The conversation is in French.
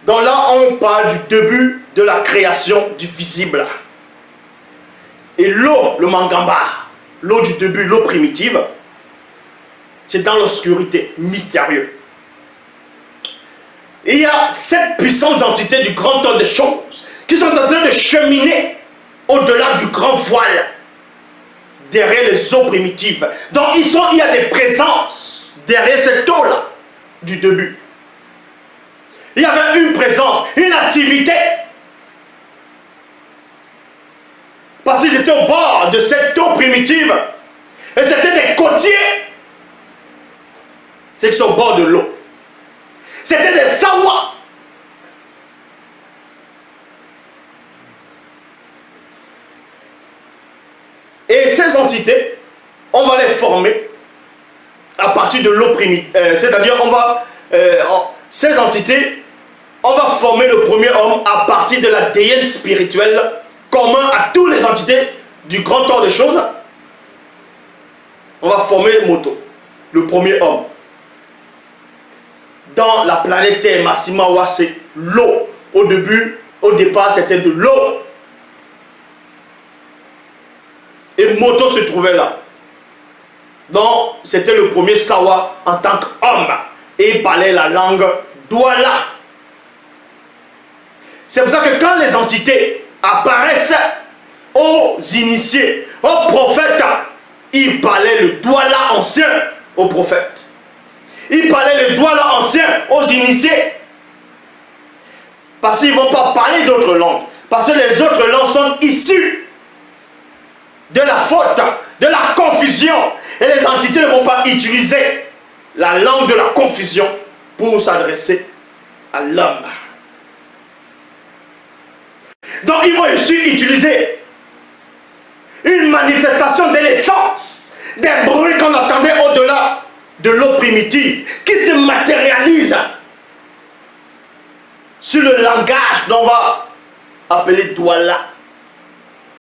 Donc là, on parle du début de la création du visible. Et l'eau, le mangamba, l'eau du début, l'eau primitive, c'est dans l'obscurité, mystérieux. Il y a 7 puissantes entités du grand ordre des choses qui sont en train de cheminer au-delà du grand voile, derrière les eaux primitives. Donc il y a des présences derrière cette eau-là du début. Il y avait une présence, une activité. Parce qu'ils étaient au bord de cette eau primitive. Et c'était des côtiers. C'est qu'ils sont au bord de l'eau. C'était des sawas. Et ces entités, on va les former à partir de l'eau primitive. C'est-à-dire, ces entités, on va former le premier homme à partir de la déesse spirituelle commun à toutes les entités du grand ordre des choses. On va former Moto, le premier homme. Dans la planète Terre, Massimawa, c'est l'eau. Au départ, c'était de l'eau. Et Moto se trouvait là. Donc, c'était le premier Sawa en tant qu'homme. Et il parlait la langue Douala. C'est pour ça que quand les entités apparaissent aux initiés, aux prophètes, il parlait le Douala ancien aux prophètes. Il parlait le Douala ancien aux initiés. Parce qu'ils ne vont pas parler d'autres langues. Parce que les autres langues sont issues de la faute, de la confusion. Et les entités ne vont pas utiliser la langue de la confusion pour s'adresser à l'homme. Donc ils vont aussi utiliser une manifestation de l'essence, des bruits qu'on entendait au-delà de l'eau primitive, qui se matérialise sur le langage dont on va appeler Douala.